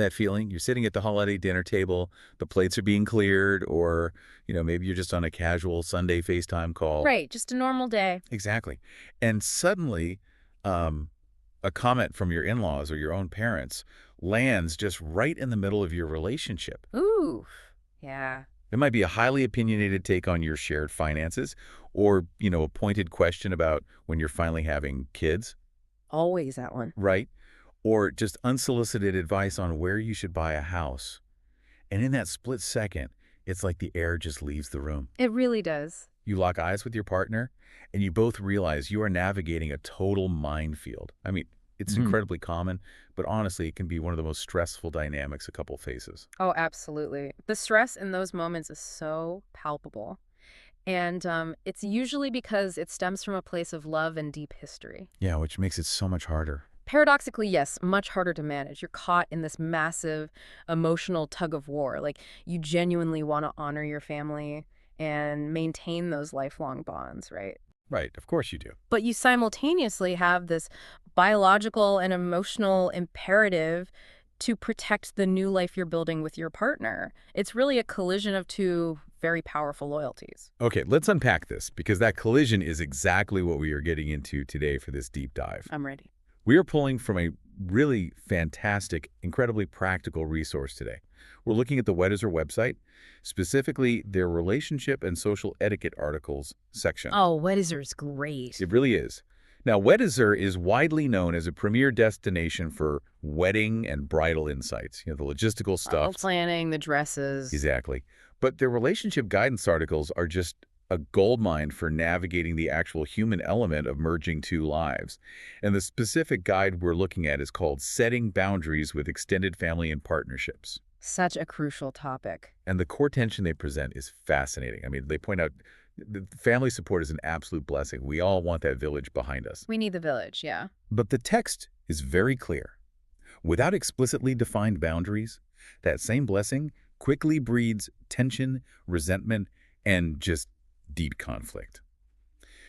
that feeling? You're sitting at the holiday dinner table, the plates are being cleared, or, maybe you're just on a casual Sunday FaceTime call. Right, just a normal day. Exactly. And suddenly, um, a comment from your in-laws or your own parents lands just right in the middle of your relationship. Ooh, yeah. It might be a highly opinionated take on your shared finances or, a pointed question about when you're finally having kids, Always that one. right? Or just unsolicited advice on where you should buy a house. And in that split second, it's like the air just leaves the room. It really does. You lock eyes with your partner, and you both realize you are navigating a total minefield. I mean, it's incredibly common, but honestly, it can be one of the most stressful dynamics a couple faces. Oh, absolutely. The stress in those moments is so palpable. And it's usually because it stems from a place of love and deep history. Yeah, which makes it so much harder. Paradoxically, yes, much harder to manage. You're caught in this massive emotional tug of war. Like, you genuinely want to honor your family and maintain those lifelong bonds, right? Right, of course you do. But you simultaneously have this biological and emotional imperative to protect the new life you're building with your partner. It's really a collision of two very powerful loyalties. Okay, let's unpack this, because that collision is exactly what we are getting into today for this deep dive. I'm ready. We are pulling from a really fantastic, incredibly practical resource today. We're looking at the Weddizer website, specifically their relationship and social etiquette articles section. Oh, Weddizer is great. It really is. Now, Weddizer is widely known as a premier destination for wedding and bridal insights, the logistical Bridal stuff. planning, the dresses. Exactly. But their relationship guidance articles are just a goldmine for navigating the actual human element of merging two lives. And the specific guide we're looking at is called Setting Boundaries with Extended Family and Partnerships. Such a crucial topic. And the core tension they present is fascinating. I mean, they point out the family support is an absolute blessing. We all want that village behind us. We need the village, yeah. But the text is very clear. Without explicitly defined boundaries, that same blessing quickly breeds tension, resentment, and just deep conflict.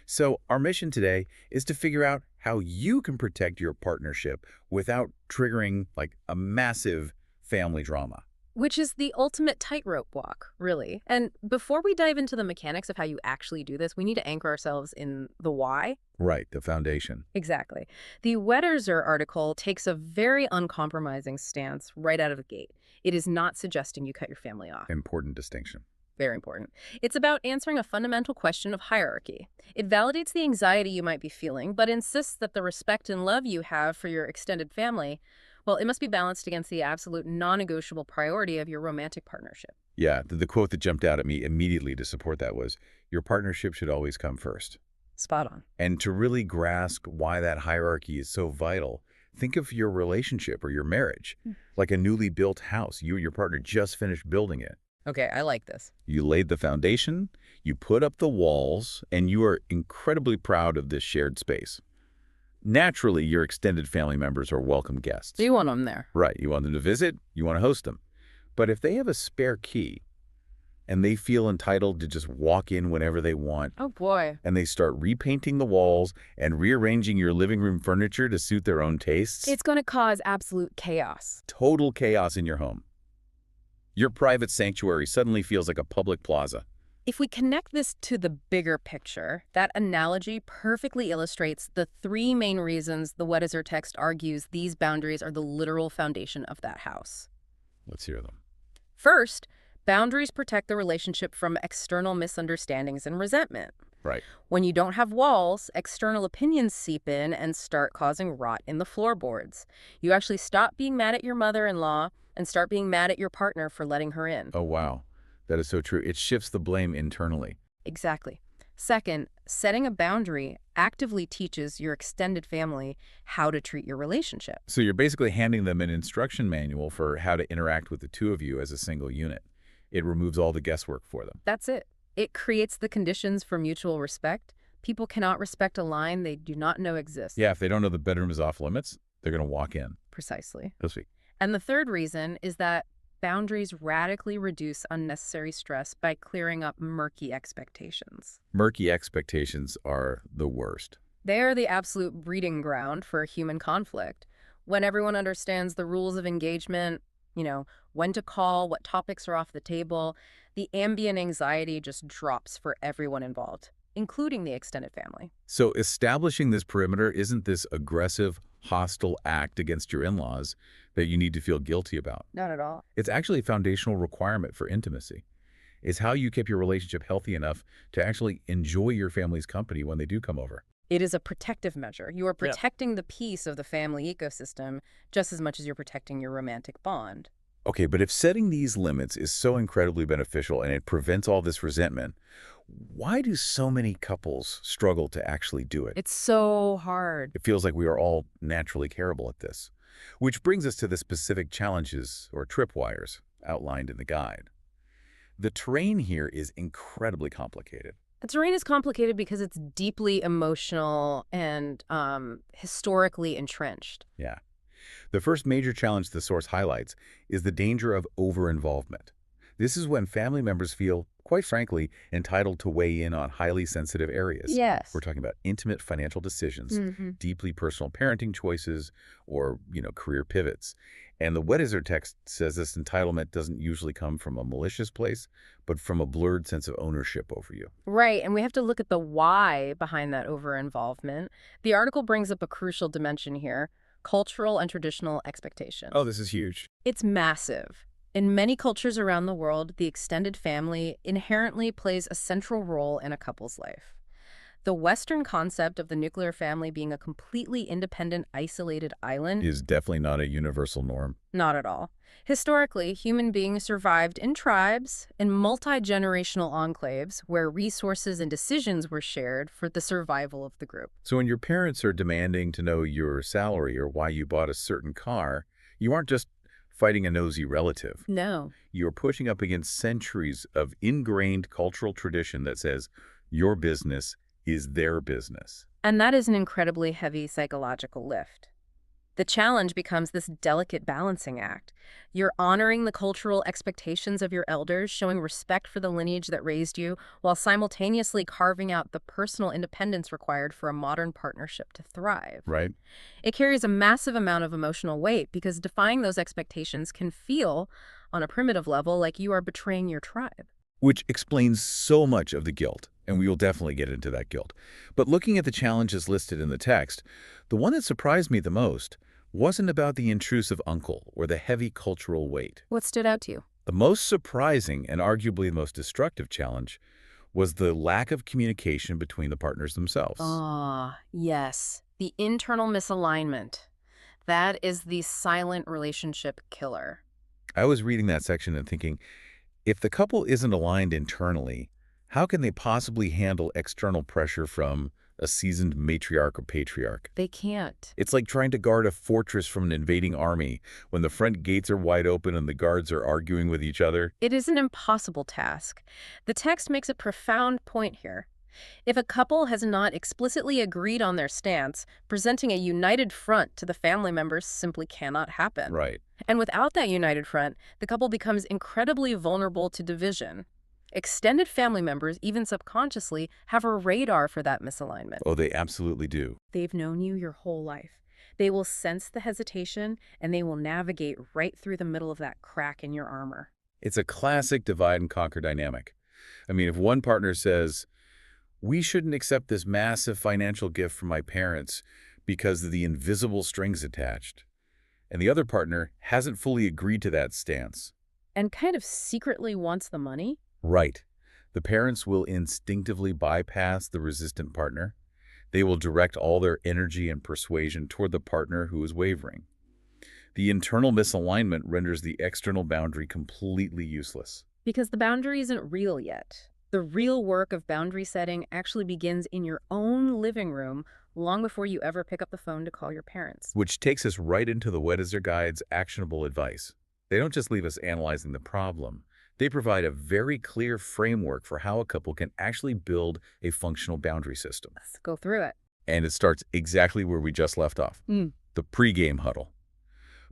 So our mission today is to figure out how you can protect your partnership without triggering like a massive family drama. Which is the ultimate tightrope walk, really. And before we dive into the mechanics of how you actually do this, we need to anchor ourselves in the why. Right, the foundation. Exactly. The Weddizer article takes a very uncompromising stance right out of the gate. It is not suggesting you cut your family off. Important distinction. Very important. It's about answering a fundamental question of hierarchy. It validates the anxiety you might be feeling, but insists that the respect and love you have for your extended family, well, it must be balanced against the absolute non-negotiable priority of your romantic partnership. Yeah, the quote that jumped out at me immediately to support that was, your partnership should always come first. Spot on. And to really grasp why that hierarchy is so vital, think of your relationship or your marriage like a newly built house. You and your partner just finished building it. Okay, I like this. You laid the foundation, you put up the walls, and you are incredibly proud of this shared space. Naturally, your extended family members are welcome guests. You want them there. Right. You want them to visit, you want to host them. But if they have a spare key and they feel entitled to just walk in whenever they want, Oh, boy. and they start repainting the walls and rearranging your living room furniture to suit their own tastes, It's going to cause absolute chaos. total chaos in your home. Your private sanctuary suddenly feels like a public plaza. If we connect this to the bigger picture, that analogy perfectly illustrates the three main reasons the Weddizer text argues these boundaries are the literal foundation of that house. Let's hear them. First, boundaries protect the relationship from external misunderstandings and resentment. Right. When you don't have walls, external opinions seep in and start causing rot in the floorboards. You actually stop being mad at your mother-in-law and start being mad at your partner for letting her in. Oh, wow. That is so true. It shifts the blame internally. Exactly. Second, setting a boundary actively teaches your extended family how to treat your relationship. So you're basically handing them an instruction manual for how to interact with the two of you as a single unit. It removes all the guesswork for them. That's it. It creates the conditions for mutual respect. People cannot respect a line they do not know exists. Yeah, if they don't know the bedroom is off limits, they're going to walk in. Precisely. This week. And the third reason is that boundaries radically reduce unnecessary stress by clearing up murky expectations. Murky expectations are the worst. They are the absolute breeding ground for human conflict. When everyone understands the rules of engagement, When to call, what topics are off the table. The ambient anxiety just drops for everyone involved, including the extended family. So establishing this perimeter isn't this aggressive, hostile act against your in-laws that you need to feel guilty about. Not at all. It's actually a foundational requirement for intimacy. It's how you keep your relationship healthy enough to actually enjoy your family's company when they do come over. It is a protective measure. You are Yeah. protecting the peace of the family ecosystem just as much as you're protecting your romantic bond. Okay, but if setting these limits is so incredibly beneficial and it prevents all this resentment, why do so many couples struggle to actually do it? It's so hard. It feels like we are all naturally terrible at this. Which brings us to the specific challenges or tripwires outlined in the guide. The terrain here is incredibly complicated. The terrain is complicated because it's deeply emotional and historically entrenched. Yeah. The first major challenge the source highlights is the danger of over-involvement. This is when family members feel, quite frankly, entitled to weigh in on highly sensitive areas. Yes. We're talking about intimate financial decisions, deeply personal parenting choices, or, career pivots. And the Weddizer text says this entitlement doesn't usually come from a malicious place, but from a blurred sense of ownership over you. Right, and we have to look at the why behind that over-involvement. The article brings up a crucial dimension here: cultural and traditional expectations. Oh, this is huge. It's massive. In many cultures around the world, the extended family inherently plays a central role in a couple's life. The Western concept of the nuclear family being a completely independent, isolated island, Is definitely not a universal norm. not at all. Historically, human beings survived in tribes, in multi-generational enclaves, where resources and decisions were shared for the survival of the group. So when your parents are demanding to know your salary or why you bought a certain car, you aren't just fighting a nosy relative. No. You're pushing up against centuries of ingrained cultural tradition that says your business is their business. And that is an incredibly heavy psychological lift. The challenge becomes this delicate balancing act. You're honoring the cultural expectations of your elders, showing respect for the lineage that raised you, while simultaneously carving out the personal independence required for a modern partnership to thrive. Right? It carries a massive amount of emotional weight because defying those expectations can feel, on a primitive level, like you are betraying your tribe. Which explains so much of the guilt, and we will definitely get into that guilt. But looking at the challenges listed in the text, the one that surprised me the most wasn't about the intrusive uncle or the heavy cultural weight. What stood out to you? The most surprising and arguably the most destructive challenge was the lack of communication between the partners themselves. Ah, yes. The internal misalignment. That is the silent relationship killer. I was reading that section and thinking, if the couple isn't aligned internally, how can they possibly handle external pressure from a seasoned matriarch or patriarch? They can't. It's like trying to guard a fortress from an invading army when the front gates are wide open and the guards are arguing with each other. It is an impossible task. The text makes a profound point here. If a couple has not explicitly agreed on their stance, presenting a united front to the family members simply cannot happen. Right. And without that united front, the couple becomes incredibly vulnerable to division. Extended family members, even subconsciously, have a radar for that misalignment. Oh, they absolutely do. They've known you your whole life. They will sense the hesitation, and they will navigate right through the middle of that crack in your armor. It's a classic divide and conquer dynamic. I mean, if one partner says, we shouldn't accept this massive financial gift from my parents because of the invisible strings attached, and the other partner hasn't fully agreed to that stance. And kind of secretly wants the money? Right. The parents will instinctively bypass the resistant partner. They will direct all their energy and persuasion toward the partner who is wavering. The internal misalignment renders the external boundary completely useless. Because the boundary isn't real yet. The real work of boundary setting actually begins in your own living room long before you ever pick up the phone to call your parents. Which takes us right into the Weddizer Guide's actionable advice. They don't just leave us analyzing the problem. They provide a very clear framework for how a couple can actually build a functional boundary system. Let's go through it. And it starts exactly where we just left off. The pregame huddle.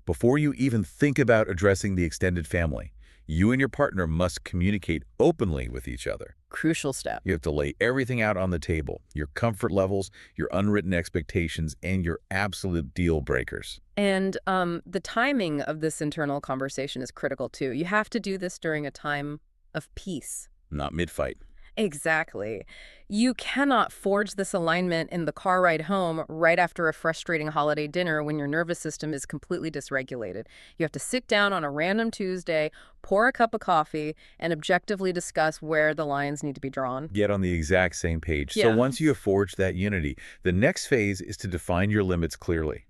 Before you even think about addressing the extended family, You and your partner must communicate openly with each other. Crucial step. You have to lay everything out on the table, your comfort levels, your unwritten expectations, and your absolute deal breakers. And the timing of this internal conversation is critical, too. You have to do this during a time of peace. Not mid-fight. Exactly. You cannot forge this alignment in the car ride home right after a frustrating holiday dinner when your nervous system is completely dysregulated. You have to sit down on a random Tuesday, pour a cup of coffee, and objectively discuss where the lines need to be drawn. Get on the exact same page. So Yeah. once you have forged that unity, the next phase is to define your limits clearly.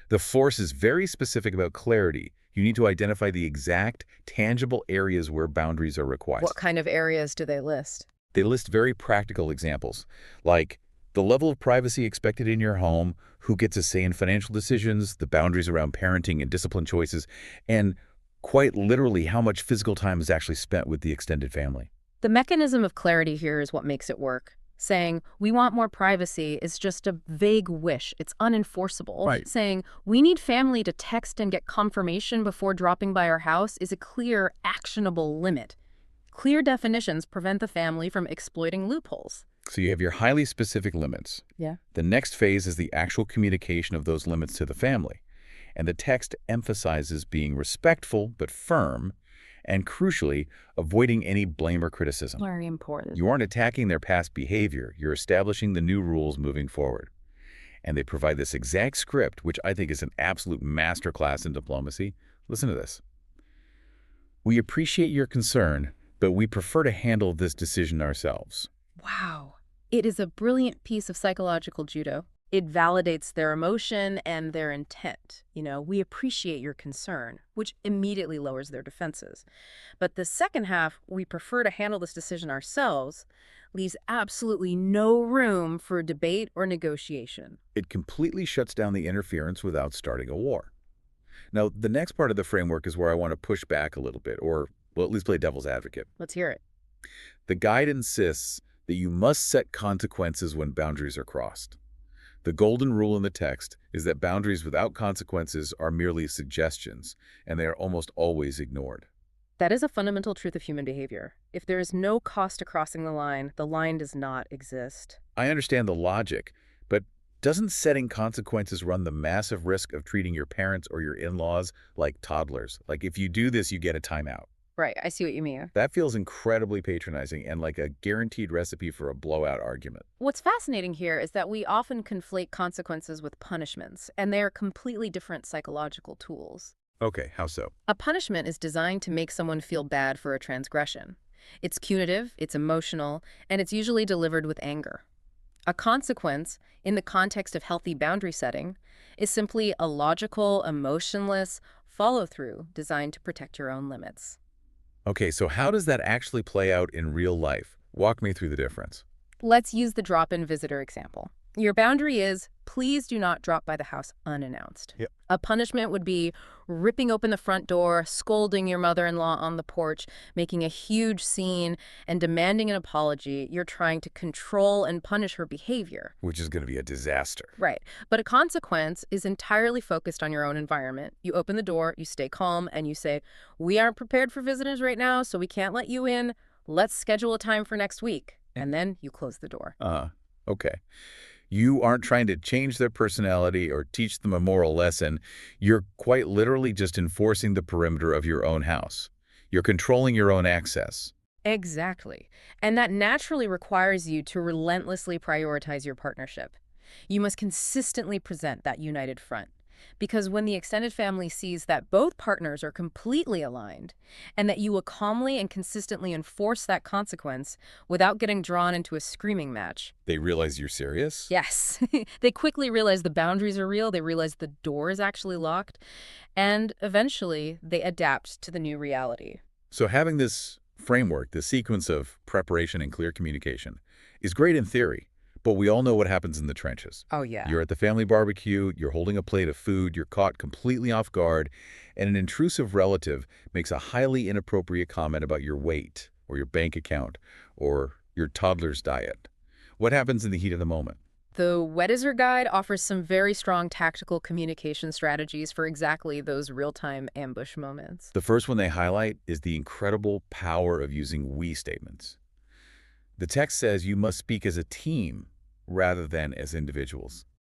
The force is very specific about clarity. You need to identify the exact, tangible areas where boundaries are required. What kind of areas do they list? They list very practical examples, like the level of privacy expected in your home, who gets a say in financial decisions, the boundaries around parenting and discipline choices, and quite literally how much physical time is actually spent with the extended family. The mechanism of clarity here is what makes it work. Saying, we want more privacy is just a vague wish. It's unenforceable. Right. Saying, we need family to text and get confirmation before dropping by our house is a clear, actionable limit. Clear definitions prevent the family from exploiting loopholes. So you have your highly specific limits. Yeah. The next phase is the actual communication of those limits to the family. And the text emphasizes being respectful but firm, and crucially, avoiding any blame or criticism. Very important. You aren't attacking their past behavior. You're establishing the new rules moving forward. And they provide this exact script, which I think is an absolute masterclass in diplomacy. Listen to this. We appreciate your concern, but we prefer to handle this decision ourselves. Wow. It is a brilliant piece of psychological judo. It validates their emotion and their intent. We appreciate your concern, which immediately lowers their defenses. But the second half, we prefer to handle this decision ourselves, leaves absolutely no room for debate or negotiation. It completely shuts down the interference without starting a war. Now, the next part of the framework is where I want to push back a little bit, or, well, at least play devil's advocate. Let's hear it. The guide insists that you must set consequences when boundaries are crossed. The golden rule in the text is that boundaries without consequences are merely suggestions, and they are almost always ignored. That is a fundamental truth of human behavior. If there is no cost to crossing the line does not exist. I understand the logic, but doesn't setting consequences run the massive risk of treating your parents or your in-laws like toddlers? Like, if you do this, you get a timeout. Right, I see what you mean. That feels incredibly patronizing and like a guaranteed recipe for a blowout argument. What's fascinating here is that we often conflate consequences with punishments, and they are completely different psychological tools. Okay, how so? A punishment is designed to make someone feel bad for a transgression. It's punitive, it's emotional, and it's usually delivered with anger. A consequence, in the context of healthy boundary setting, is simply a logical, emotionless follow-through designed to protect your own limits. Okay, so how does that actually play out in real life? Walk me through the difference. Let's use the drop-in visitor example. Your boundary is, please do not drop by the house unannounced. Yep. A punishment would be ripping open the front door, scolding your mother-in-law on the porch, making a huge scene, and demanding an apology. You're trying to control and punish her behavior. Which is going to be a disaster. Right. But a consequence is entirely focused on your own environment. You open the door, you stay calm, and you say, we aren't prepared for visitors right now, so we can't let you in. Let's schedule a time for next week. And then you close the door. Okay. You aren't trying to change their personality or teach them a moral lesson. You're quite literally just enforcing the perimeter of your own house. You're controlling your own access. Exactly. And that naturally requires you to relentlessly prioritize your partnership. You must consistently present that united front. Because when the extended family sees that both partners are completely aligned and that you will calmly and consistently enforce that consequence without getting drawn into a screaming match. They realize you're serious? Yes. They quickly realize the boundaries are real. They realize the door is actually locked. And eventually, they adapt to the new reality. So having this framework, this sequence of preparation and clear communication, is great in theory. But we all know what happens in the trenches. Oh, yeah. You're at the family barbecue, you're holding a plate of food, you're caught completely off guard, and an intrusive relative makes a highly inappropriate comment about your weight, or your bank account, or your toddler's diet. What happens in the heat of the moment? The Weddizer guide offers some very strong tactical communication strategies for exactly those real-time ambush moments. The first one they highlight is the incredible power of using we statements. The text says you must speak as a team rather than as individuals.